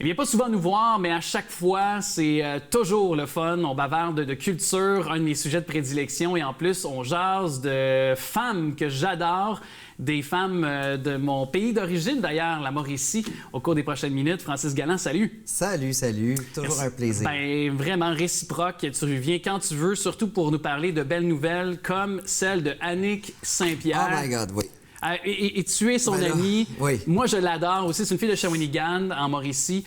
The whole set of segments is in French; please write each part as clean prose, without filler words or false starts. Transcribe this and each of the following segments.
Il vient pas souvent nous voir, mais à chaque fois, c'est toujours le fun. On bavarde de culture, un de mes sujets de prédilection, et en plus, on jase de femmes que j'adore, des femmes de mon pays d'origine d'ailleurs, la Mauricie, au cours des prochaines minutes. Francis Galland, salut! Salut, salut! Toujours un plaisir. Ben, vraiment réciproque. Tu reviens quand tu veux, surtout pour nous parler de belles nouvelles comme celle de Annick Saint-Pierre. Oh my God, oui. Et tu es son amie. Oui. Moi, je l'adore aussi. C'est une fille de Shawinigan, en Mauricie.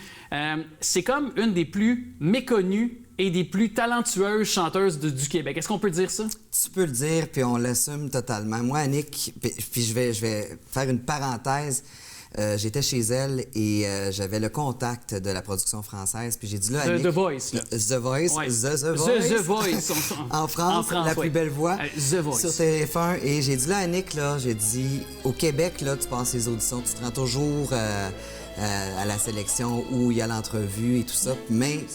C'est comme une des plus méconnues et des plus talentueuses chanteuses du Québec. Est-ce qu'on peut dire ça? Tu peux le dire, puis on l'assume totalement. Moi, Annick, puis je vais faire une parenthèse. J'étais chez elle et j'avais le contact de la production française. Puis j'ai dit là, Annick... The Voice, là. The Voice. Ouais. The Voice. The Voice. En France, la plus belle voix. The Voice. Sur TF1. Et j'ai dit là, Annick, là, j'ai dit, au Québec, là, tu passes les auditions, tu te rends toujours à la sélection où il y a l'entrevue et tout ça, mais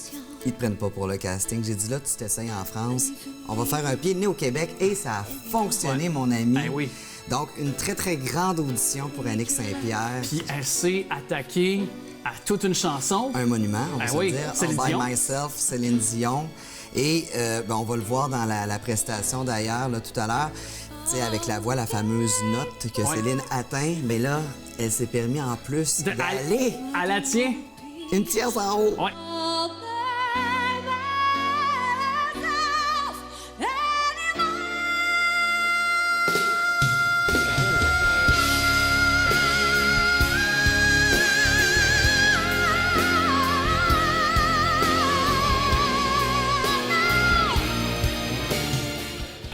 ils te prennent pas pour le casting. J'ai dit là, tu t'essayes en France, on va faire un pied de nez au Québec et ça a fonctionné, mon ami. Ben oui. Donc, une très, très grande audition pour Annick Saint-Pierre. Puis elle s'est attaquée à toute une chanson. Un monument, on va se dire. Céline All by Dion. Myself, Céline Dion. Et on va le voir dans la prestation d'ailleurs, là, tout à l'heure. Tu sais, avec la voix, la fameuse note que Céline atteint. Mais là, elle s'est permis en plus d'aller À la tien. une tierce en haut. Ouais.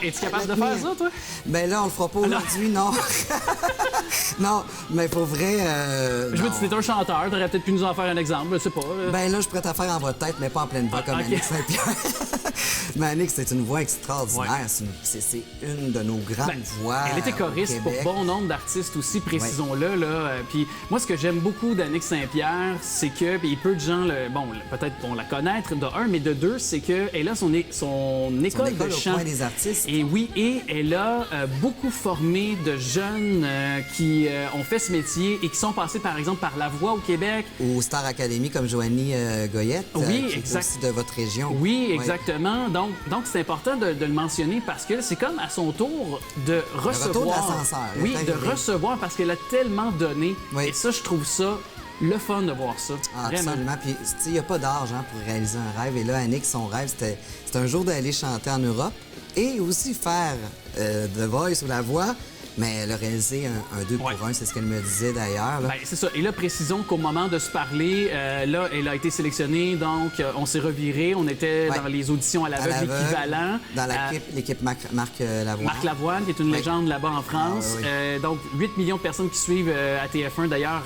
Es-tu capable de faire ça, toi? Ben là, on le fera pas aujourd'hui, non. Non, mais pour vrai... Je veux non. dire, tu es un chanteur, t'aurais peut-être pu nous en faire un exemple, je sais pas. Ben là, je pourrais t'en faire en voix de tête, mais pas en pleine voix comme OK. Annick Saint-Pierre. Mais Annick, c'est une voix extraordinaire. Ouais. C'est une de nos grandes voix. Elle était choriste au pour Québec. bon nombre d'artistes aussi, précisons-le. Là. Puis moi, ce que j'aime beaucoup d'Annick Saint-Pierre, c'est que, puis peu de gens, peut-être vont la connaître de un, mais de deux, c'est qu'elle a son école de au chant. coin des artistes. Et oui, et elle a beaucoup formé de jeunes qui ont fait ce métier et qui sont passés, par exemple, par La Voix au Québec. Ou Star Academy comme Joanie Goyette, Oui, qui est exact. aussi de votre région. Oui, Ouais. exactement. Donc c'est important de le mentionner parce que c'est comme à son tour de recevoir. retour de l'ascenseur, Oui, est de arrivé. recevoir parce qu'elle a tellement donné. Oui. Et ça, je trouve ça le fun de voir ça. Ah, Vraiment. absolument. Puis, tu sais, il n'y a pas d'argent pour réaliser un rêve. Et là, Annick, son rêve, c'était un jour d'aller chanter en Europe et aussi faire The Voice ou La Voix. Mais elle a réalisé un 2 pour 1, c'est ce qu'elle me disait d'ailleurs. là. Ben, c'est ça. Et là, précisons qu'au moment de se parler, là, elle a été sélectionnée, donc on s'est reviré. On était dans les auditions à l'aveugle équivalent. Dans l'équipe Marc Lavoine. Marc Lavoine, qui est une légende là-bas en France. Ah, oui. Donc, 8 millions de personnes qui suivent à TF1, d'ailleurs,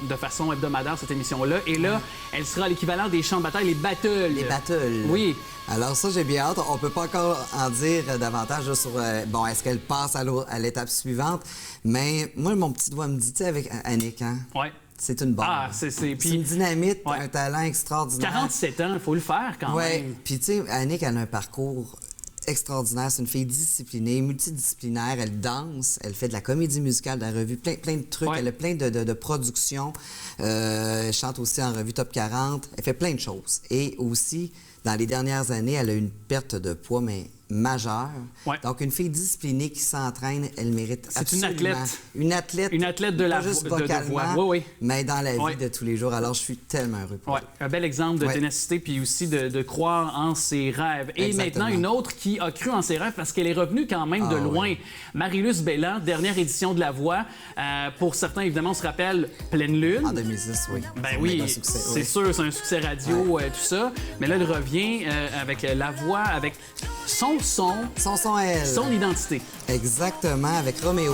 de façon hebdomadaire, cette émission-là. Et là, elle sera l'équivalent des champs de bataille, les battles. Les battles. Oui. Alors ça, j'ai bien hâte. On peut pas encore en dire davantage là, sur, est-ce qu'elle passe à l'étape suivante? Mais moi, mon petit doigt me dit, tu sais, avec Annick, hein? Ouais. C'est une bombe. Ah, c'est une dynamite, Ouais. un talent extraordinaire. 47 ans, il faut le faire quand Ouais. même. Puis tu sais, Annick, elle a un parcours extraordinaire. C'est une fille disciplinée, multidisciplinaire. Elle danse, elle fait de la comédie musicale, de la revue, plein de trucs. Ouais. Elle a plein de productions. Elle chante aussi en revue Top 40. Elle fait plein de choses. Et aussi, dans les dernières années, elle a une perte de poids, mais majeure. Ouais. Donc, une fille disciplinée qui s'entraîne, elle mérite C'est une absolument... athlète. Une athlète. Une athlète de pas la juste de voix. vocalement, Oui, oui. mais dans la Ouais. vie de tous les jours. Alors, je suis tellement heureux pour Ouais, elle. un bel exemple de Ouais. ténacité puis aussi de croire en ses rêves. Et Exactement. maintenant, une autre qui a cru en ses rêves parce qu'elle est revenue quand même de loin. oui. Marie-Luce Belland, dernière édition de La Voix. Pour certains, évidemment, on se rappelle Pleine Lune. En 2010, oui. Ben C'est un oui, méga succès, c'est oui. sûr, c'est un succès radio, tout ça. Mais là, elle revient avec La Voix, avec son Son son à elle. son identité. Exactement, avec Roméo.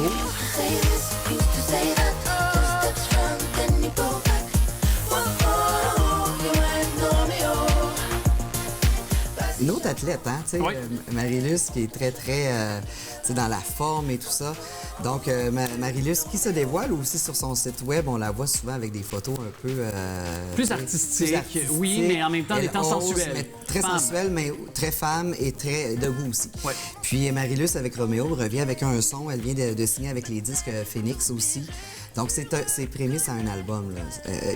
Une autre athlète, hein, tu sais, Oui. Marie-Luce, qui est très, très, tu sais, dans la forme et tout ça. Donc, Marilus, qui se dévoile aussi sur son site web, on la voit souvent avec des photos un peu... Plus artistique, oui, mais en même temps, en étant sensuelle. Mais très sensuelle, mais très femme et très debout aussi. Ouais. Puis Marilus, avec Roméo, revient avec un son. Elle vient de signer avec les disques Phoenix aussi. Donc, c'est prémisse à un album.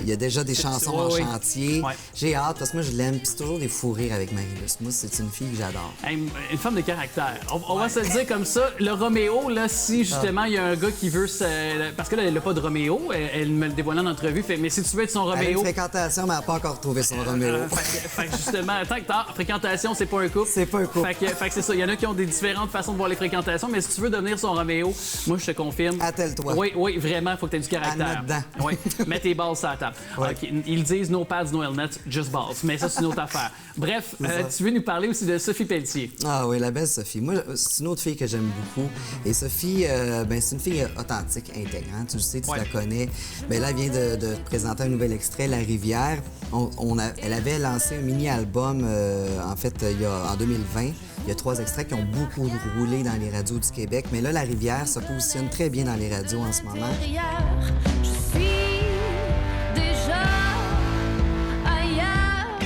Il y a déjà des chansons en chantier. Ouais. J'ai hâte, parce que moi, je l'aime. Puis c'est toujours des fous rires avec Marilus. Moi, c'est une fille que j'adore. Une femme de caractère. On va se le dire comme ça. Le Roméo, là, si justement il y a un gars qui veut se... Parce que là, elle n'a pas de Roméo. Elle me le dévoilait en entrevue. Mais si tu veux être son Elle a Roméo... une fréquentation, mais elle n'a pas encore trouvé son Roméo. Fait que justement, tant que t'as fréquentation, c'est pas un couple. C'est pas un couple. Fait que c'est ça. Il y en a qui ont des différentes façons de voir les fréquentations, mais si tu veux devenir son Roméo, moi, je te confirme. Attelle-toi. Oui, vraiment, il faut que tu aies du caractère. Oui, mets tes balles sur la table. Ouais. Okay. Ils disent no pads, no helmet, just balls. Mais ça, c'est une autre affaire. Bref, tu veux nous parler aussi de Sophie Pelletier. Ah oui, la belle Sophie. Moi, c'est une autre fille que j'aime beaucoup. Et Sophie, c'est une fille authentique, intègre. Hein? Tu le sais, tu la connais. Ben là, elle vient de présenter un nouvel extrait, La Rivière. Elle avait lancé un mini-album, en 2020. Il y a 3 extraits qui ont beaucoup roulé dans les radios du Québec. Mais là, La Rivière se positionne très bien dans les radios en ce moment. Je suis déjà ailleurs.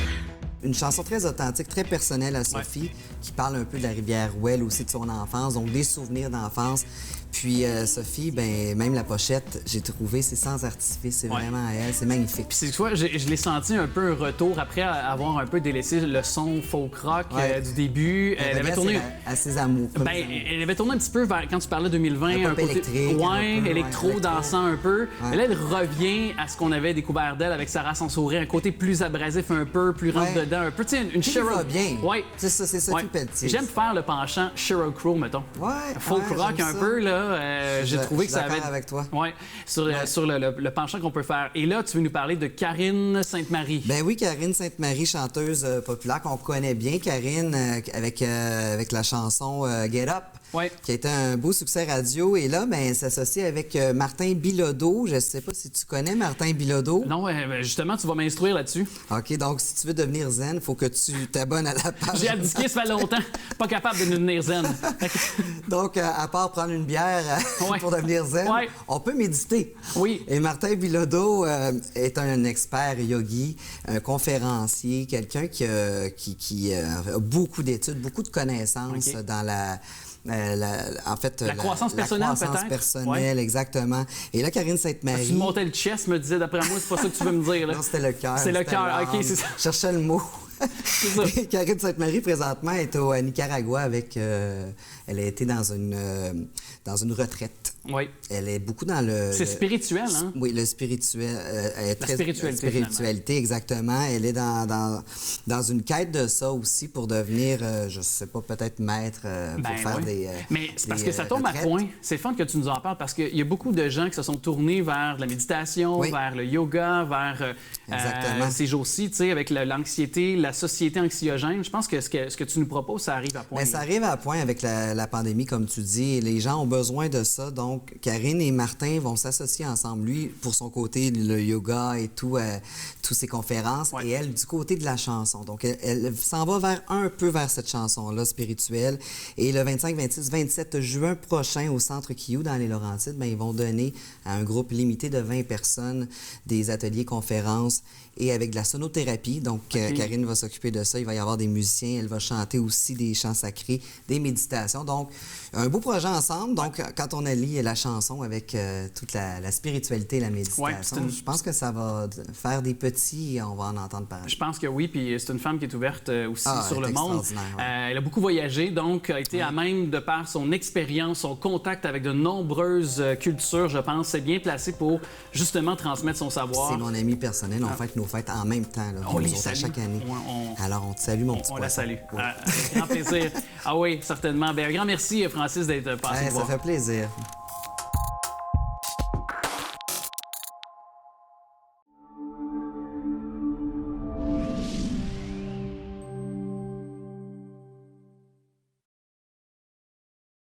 Une chanson très authentique, très personnelle à Sophie, qui parle un peu de la rivière Ouelle aussi, de son enfance, donc des souvenirs d'enfance. Puis Sophie, ben même la pochette, j'ai trouvé, c'est sans artifice, c'est vraiment à elle, c'est magnifique. Puis tu vois, je l'ai senti un peu un retour après avoir un peu délaissé le son folk rock du début. Elle avait tourné à ses amours. Elle avait tourné un petit peu vers quand tu parlais 2020, un côté électro dansant un peu. Mais là, elle revient à ce qu'on avait découvert d'elle avec Sarah Sansouret, un côté plus abrasif un peu, plus rentre dedans un peu, tu sais, une Sheryl. Bien. Ouais. C'est ça, c'est Sophie Pelletier. J'aime faire le penchant Sheryl Crow, mettons. Folk rock un peu là. J'ai trouvé que ça avait... avec toi. Oui, sur le penchant qu'on peut faire. Et là, tu veux nous parler de Karine Sainte-Marie. Ben oui, Karine Sainte-Marie, chanteuse populaire qu'on connaît bien. Karine, avec la chanson Get Up. Qui a été un beau succès radio. Et là, ben, elle s'associe avec Martin Bilodeau. Je ne sais pas si tu connais Martin Bilodeau. Non, justement, tu vas m'instruire là-dessus. OK, donc si tu veux devenir zen, il faut que tu t'abonnes à la page. J'ai abdiqué, ça fait longtemps. Pas capable de devenir zen. Donc, à part prendre une bière pour devenir zen, on peut méditer. Oui. Et Martin Bilodeau est un expert yogi, un conférencier, quelqu'un qui a beaucoup d'études, beaucoup de connaissances dans la croissance personnelle, la croissance personnelle, exactement. Et là, Karine Sainte-Marie... Tu montais le chest, me disait, d'après moi, c'est pas ça que tu veux me dire. Là. Non, c'était le cœur. C'est le cœur, OK, c'est ça. Je cherchais le mot. C'est ça. Karine Sainte-Marie, présentement, est au Nicaragua avec... elle a été dans une retraite. Oui. Elle est beaucoup dans le... C'est spirituel, hein? Oui, le spirituel. La spiritualité, la spiritualité, exactement. Elle est dans une quête de ça aussi pour devenir, je sais pas, peut-être maître pour faire des... Mais c'est parce que ça tombe à point. C'est fun que tu nous en parles parce qu'il y a beaucoup de gens qui se sont tournés vers la méditation, vers le yoga, vers ces jours-ci, tu sais, avec l'anxiété, la société anxiogène. Je pense que ce que tu nous proposes, ça arrive à point. Bien, ça arrive à point avec la pandémie, comme tu dis. Les gens ont besoin de ça. Donc, Karine et Martin vont s'associer ensemble. Lui, pour son côté, le yoga et tout, toutes ses conférences, et elle, du côté de la chanson. Donc, elle s'en va un peu vers cette chanson-là, spirituelle. Et le 25, 26, 27 juin prochain, au Centre Kiou, dans les Laurentides, bien, ils vont donner à un groupe limité de 20 personnes des ateliers conférences et avec de la sonothérapie. Donc, Karine va s'occuper de ça. Il va y avoir des musiciens. Elle va chanter aussi des chants sacrés, des méditations. Donc, un beau projet ensemble. Donc, quand on allie la chanson avec toute la spiritualité et la méditation, je pense que ça va faire des petits et on va en entendre parler. Je pense que oui. Puis c'est une femme qui est ouverte aussi sur le monde. Ouais. Elle a beaucoup voyagé, donc a été à même, de par son expérience, son contact avec de nombreuses cultures, je pense, c'est bien placé pour justement transmettre son savoir. C'est mon ami personnel. On fête nos fêtes en même temps. Là, on les salue. Chaque année. Alors, on te salue, mon petit poisson. On la salue. Ouais. Avec grand plaisir. Ah oui, certainement. Bien, un grand merci, Francis, d'être passé. Ça fait plaisir.